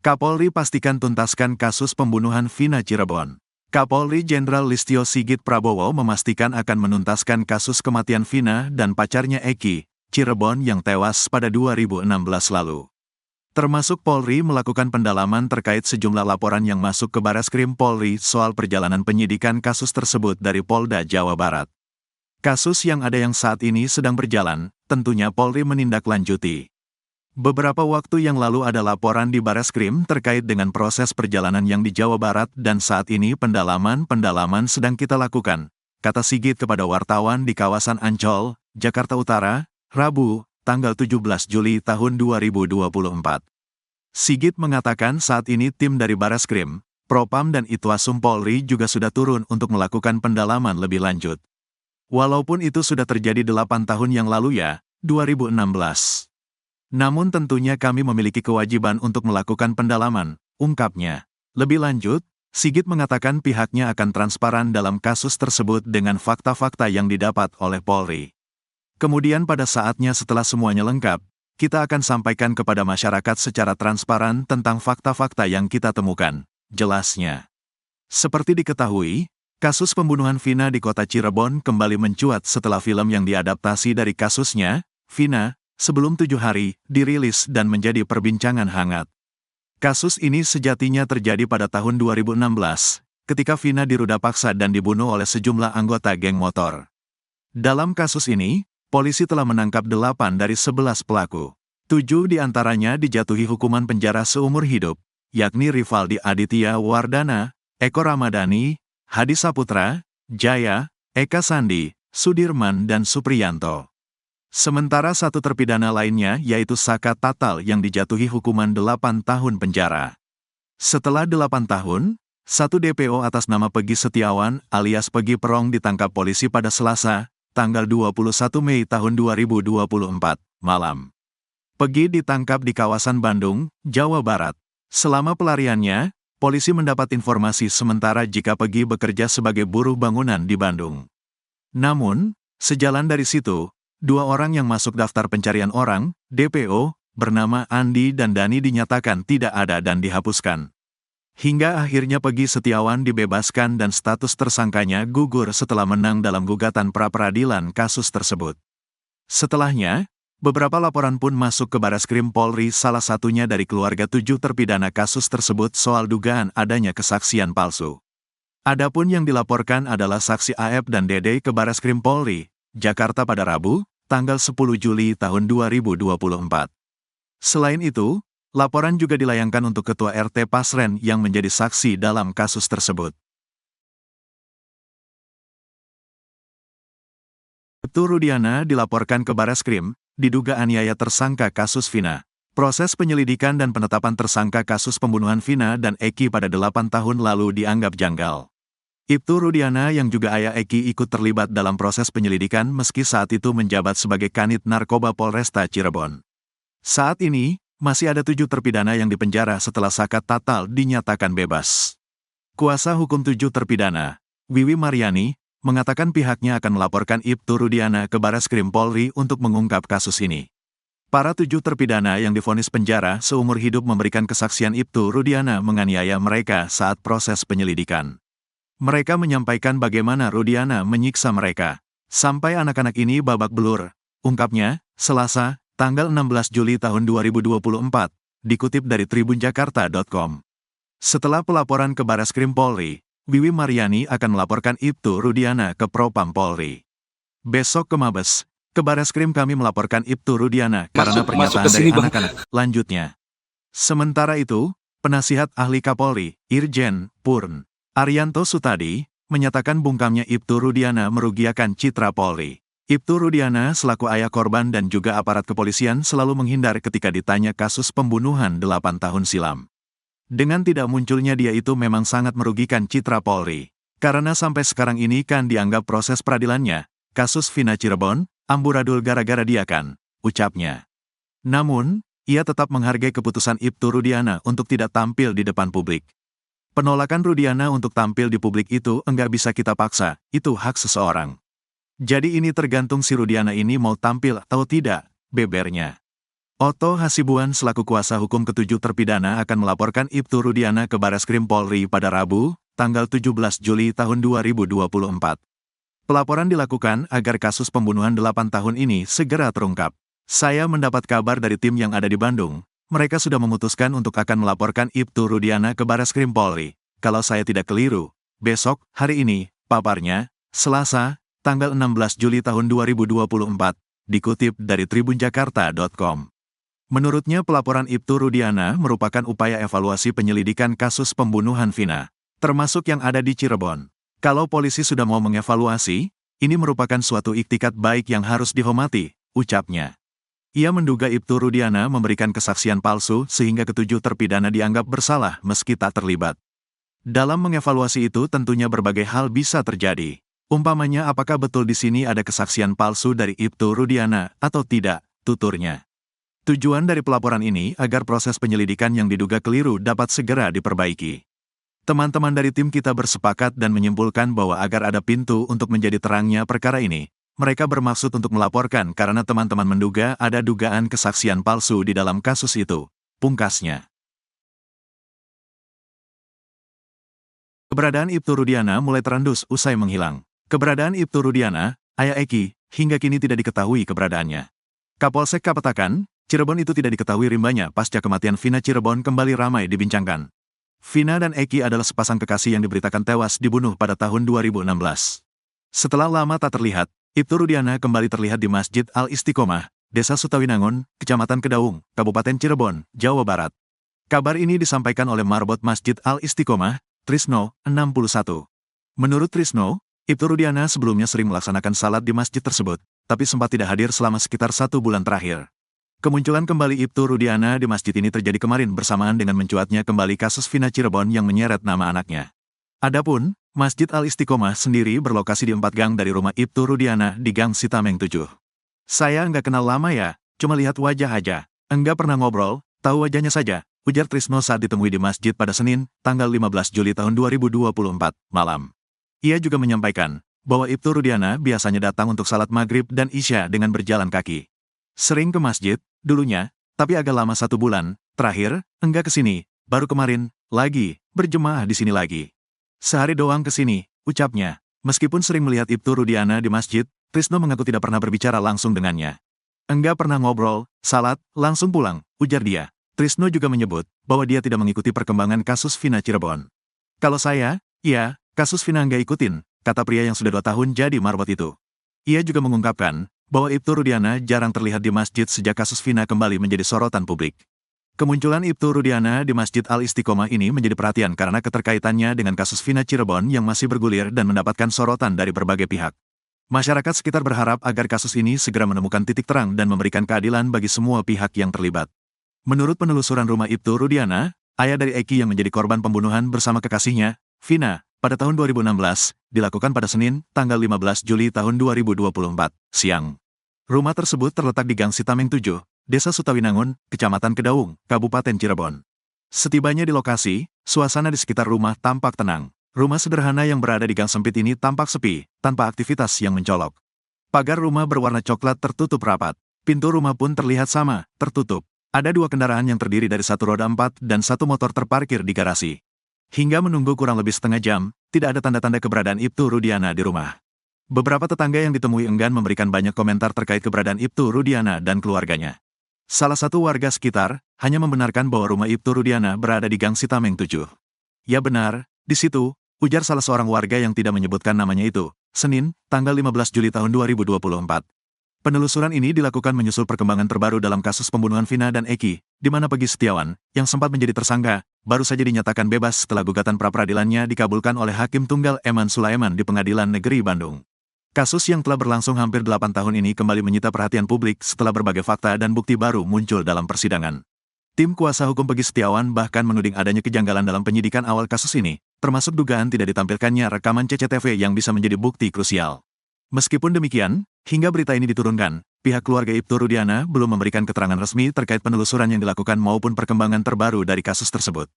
Kapolri pastikan tuntaskan kasus pembunuhan Vina Cirebon. Kapolri Jenderal Listio Sigit Prabowo memastikan akan menuntaskan kasus kematian Vina dan pacarnya Eki, Cirebon yang tewas pada 2016 lalu. Termasuk Polri melakukan pendalaman terkait sejumlah laporan yang masuk ke Bareskrim Polri soal perjalanan penyidikan kasus tersebut dari Polda Jawa Barat. Kasus yang ada yang saat ini sedang berjalan, tentunya Polri menindaklanjuti. Beberapa waktu yang lalu ada laporan di Bareskrim terkait dengan proses perjalanan yang di Jawa Barat dan saat ini pendalaman sedang kita lakukan, kata Sigit kepada wartawan di kawasan Ancol, Jakarta Utara, Rabu, tanggal 17 Juli tahun 2024. Sigit mengatakan saat ini tim dari Bareskrim, Propam dan Itwasum Polri juga sudah turun untuk melakukan pendalaman lebih lanjut. Walaupun itu sudah terjadi 8 tahun yang lalu ya, 2016. Namun tentunya kami memiliki kewajiban untuk melakukan pendalaman, ungkapnya. Lebih lanjut, Sigit mengatakan pihaknya akan transparan dalam kasus tersebut dengan fakta-fakta yang didapat oleh Polri. Kemudian pada saatnya setelah semuanya lengkap, kita akan sampaikan kepada masyarakat secara transparan tentang fakta-fakta yang kita temukan, jelasnya. Seperti diketahui, kasus pembunuhan Vina di kota Cirebon kembali mencuat setelah film yang diadaptasi dari kasusnya, Vina, sebelum 7 hari, dirilis dan menjadi perbincangan hangat. Kasus ini sejatinya terjadi pada tahun 2016, ketika Vina diruda paksa dan dibunuh oleh sejumlah anggota geng motor. Dalam kasus ini, polisi telah menangkap 8 dari 11 pelaku. 7 diantaranya dijatuhi hukuman penjara seumur hidup, yakni Rivaldi Aditya Wardana, Eko Ramadhani, Hadi Saputra, Jaya, Eka Sandi, Sudirman dan Supriyanto. Sementara 1 terpidana lainnya yaitu Saka Tatal yang dijatuhi hukuman 8 tahun penjara. Setelah 8 tahun, 1 DPO atas nama Pegi Setiawan alias Pegi Perong ditangkap polisi pada Selasa, tanggal 21 Mei tahun 2024, malam. Pegi ditangkap di kawasan Bandung, Jawa Barat. Selama pelariannya, polisi mendapat informasi sementara jika Pegi bekerja sebagai buruh bangunan di Bandung. Namun, sejalan dari situ, 2 orang yang masuk daftar pencarian orang, DPO, bernama Andi dan Dani dinyatakan tidak ada dan dihapuskan. Hingga akhirnya Pegi Setiawan dibebaskan dan status tersangkanya gugur setelah menang dalam gugatan pra-peradilan kasus tersebut. Setelahnya, beberapa laporan pun masuk ke Bareskrim Polri, salah satunya dari keluarga 7 terpidana kasus tersebut soal dugaan adanya kesaksian palsu. Adapun yang dilaporkan adalah saksi AF dan Dede ke Bareskrim Polri, Jakarta pada Rabu, tanggal 10 Juli tahun 2024. Selain itu, laporan juga dilayangkan untuk Ketua RT Pasren yang menjadi saksi dalam kasus tersebut. Ibtu Rudiana dilaporkan ke Bareskrim, diduga aniaya tersangka kasus Vina. Proses penyelidikan dan penetapan tersangka kasus pembunuhan Vina dan Eki pada 8 tahun lalu dianggap janggal. Ibtu Rudiana yang juga ayah Eki ikut terlibat dalam proses penyelidikan meski saat itu menjabat sebagai Kanit Narkoba Polresta Cirebon. Saat ini, masih ada 7 terpidana yang dipenjara setelah Saka Tatal dinyatakan bebas. Kuasa hukum 7 terpidana, Wiwi Mariani, mengatakan pihaknya akan melaporkan Ibtu Rudiana ke Bareskrim Polri untuk mengungkap kasus ini. Para 7 terpidana yang divonis penjara seumur hidup memberikan kesaksian Ibtu Rudiana menganiaya mereka saat proses penyelidikan. Mereka menyampaikan bagaimana Rudiana menyiksa mereka, sampai anak-anak ini babak belur, ungkapnya, Selasa, tanggal 16 Juli tahun 2024, dikutip dari tribunjakarta.com. Setelah pelaporan ke Bareskrim Polri, Wiwi Mariani akan melaporkan Ibtu Rudiana ke Propam Polri. Besok ke Mabes, ke Bareskrim kami melaporkan Ibtu Rudiana karena pernyataan dari anak-anak, lanjutnya. Sementara itu, penasihat ahli Kapolri, Irjen Purn Arianto Sutadi, menyatakan bungkamnya Ibtu Rudiana merugikan citra Polri. Ibtu Rudiana selaku ayah korban dan juga aparat kepolisian selalu menghindar ketika ditanya kasus pembunuhan 8 tahun silam. Dengan tidak munculnya dia itu memang sangat merugikan citra Polri. Karena sampai sekarang ini kan dianggap proses peradilannya, kasus Vina Cirebon, amburadul gara-gara dia kan, ucapnya. Namun, ia tetap menghargai keputusan Ibtu Rudiana untuk tidak tampil di depan publik. Penolakan Rudiana untuk tampil di publik itu enggak bisa kita paksa, itu hak seseorang. Jadi ini tergantung si Rudiana ini mau tampil atau tidak, bebernya. Otto Hasibuan selaku kuasa hukum ketujuh terpidana akan melaporkan Ibtu Rudiana ke Bareskrim Polri pada Rabu, tanggal 17 Juli tahun 2024. Pelaporan dilakukan agar kasus pembunuhan 8 tahun ini segera terungkap. Saya mendapat kabar dari tim yang ada di Bandung. Mereka sudah memutuskan untuk akan melaporkan Ibtu Rudiana ke Bareskrim Polri. Kalau saya tidak keliru, besok, hari ini, paparnya, Selasa, tanggal 16 Juli tahun 2024, dikutip dari tribunjakarta.com. Menurutnya pelaporan Ibtu Rudiana merupakan upaya evaluasi penyelidikan kasus pembunuhan Vina, termasuk yang ada di Cirebon. Kalau polisi sudah mau mengevaluasi, ini merupakan suatu iktikat baik yang harus dihormati, ucapnya. Ia menduga Ibtu Rudiana memberikan kesaksian palsu sehingga ketujuh terpidana dianggap bersalah meski tak terlibat. Dalam mengevaluasi itu tentunya berbagai hal bisa terjadi. Umpamanya apakah betul di sini ada kesaksian palsu dari Ibtu Rudiana atau tidak, tuturnya. Tujuan dari pelaporan ini agar proses penyelidikan yang diduga keliru dapat segera diperbaiki. Teman-teman dari tim kita bersepakat dan menyimpulkan bahwa agar ada pintu untuk menjadi terangnya perkara ini, mereka bermaksud untuk melaporkan karena teman-teman menduga ada dugaan kesaksian palsu di dalam kasus itu, pungkasnya. Keberadaan Ibtu Rudiana mulai terendus usai menghilang. Keberadaan Ibtu Rudiana, ayah Eki, hingga kini tidak diketahui keberadaannya. Kapolsek Kapetakan, Cirebon itu tidak diketahui rimbanya pasca kematian Vina. Cirebon kembali ramai dibincangkan. Vina dan Eki adalah sepasang kekasih yang diberitakan tewas dibunuh pada tahun 2016. Setelah lama tak terlihat, Ibtu Rudiana kembali terlihat di Masjid Al-Istiqomah, Desa Sutawinangun, Kecamatan Kedaung, Kabupaten Cirebon, Jawa Barat. Kabar ini disampaikan oleh Marbot Masjid Al-Istiqomah, Trisno, 61. Menurut Trisno, Ibtu Rudiana sebelumnya sering melaksanakan salat di masjid tersebut, tapi sempat tidak hadir selama sekitar 1 bulan terakhir. Kemunculan kembali Ibtu Rudiana di masjid ini terjadi kemarin bersamaan dengan mencuatnya kembali kasus Vina Cirebon yang menyeret nama anaknya. Adapun, Masjid Al-Istiqomah sendiri berlokasi di 4 gang dari rumah Ibtu Rudiana di Gang Sitameng 7. Saya nggak kenal lama ya, cuma lihat wajah aja. Enggak pernah ngobrol, tahu wajahnya saja, ujar Trisno saat ditemui di masjid pada Senin, tanggal 15 Juli tahun 2024, malam. Ia juga menyampaikan bahwa Ibtu Rudiana biasanya datang untuk salat maghrib dan isya dengan berjalan kaki. Sering ke masjid, dulunya, tapi agak lama 1 bulan, terakhir, enggak ke sini, baru kemarin, lagi, berjemaah di sini lagi. Sehari doang ke sini, ucapnya. Meskipun sering melihat Ibtu Rudiana di masjid, Trisno mengaku tidak pernah berbicara langsung dengannya. Enggak pernah ngobrol, salat, langsung pulang, ujar dia. Trisno juga menyebut bahwa dia tidak mengikuti perkembangan kasus Vina Cirebon. Kalau saya, iya, kasus Vina enggak ikutin, kata pria yang sudah 2 tahun jadi marbot itu. Ia juga mengungkapkan bahwa Ibtu Rudiana jarang terlihat di masjid sejak kasus Vina kembali menjadi sorotan publik. Kemunculan Ibtu Rudiana di Masjid Al-Istiqomah ini menjadi perhatian karena keterkaitannya dengan kasus Vina Cirebon yang masih bergulir dan mendapatkan sorotan dari berbagai pihak. Masyarakat sekitar berharap agar kasus ini segera menemukan titik terang dan memberikan keadilan bagi semua pihak yang terlibat. Menurut penelusuran rumah Ibtu Rudiana, ayah dari Eki yang menjadi korban pembunuhan bersama kekasihnya, Vina, pada tahun 2016, dilakukan pada Senin, tanggal 15 Juli tahun 2024, siang. Rumah tersebut terletak di Gang Sitameng 7, Desa Sutawinangun, Kecamatan Kedaung, Kabupaten Cirebon. Setibanya di lokasi, suasana di sekitar rumah tampak tenang. Rumah sederhana yang berada di gang sempit ini tampak sepi, tanpa aktivitas yang mencolok. Pagar rumah berwarna coklat tertutup rapat. Pintu rumah pun terlihat sama, tertutup. Ada 2 kendaraan yang terdiri dari 1 roda 4 dan 1 motor terparkir di garasi. Hingga menunggu kurang lebih setengah jam, tidak ada tanda-tanda keberadaan Ibtu Rudiana di rumah. Beberapa tetangga yang ditemui enggan memberikan banyak komentar terkait keberadaan Ibtu Rudiana dan keluarganya. Salah satu warga sekitar hanya membenarkan bahwa rumah Ibtu Rudiana berada di Gang Sitameng 7. Ya benar, di situ, ujar salah seorang warga yang tidak menyebutkan namanya itu, Senin, tanggal 15 Juli tahun 2024. Penelusuran ini dilakukan menyusul perkembangan terbaru dalam kasus pembunuhan Vina dan Eki, di mana Pegi Setiawan, yang sempat menjadi tersangka, baru saja dinyatakan bebas setelah gugatan pra-peradilannya dikabulkan oleh Hakim Tunggal Eman Sulaiman di Pengadilan Negeri Bandung. Kasus yang telah berlangsung hampir 8 tahun ini kembali menyita perhatian publik setelah berbagai fakta dan bukti baru muncul dalam persidangan. Tim kuasa hukum Pegi Setiawan bahkan menuding adanya kejanggalan dalam penyidikan awal kasus ini, termasuk dugaan tidak ditampilkannya rekaman CCTV yang bisa menjadi bukti krusial. Meskipun demikian, hingga berita ini diturunkan, pihak keluarga Ibtu Rudiana belum memberikan keterangan resmi terkait penelusuran yang dilakukan maupun perkembangan terbaru dari kasus tersebut.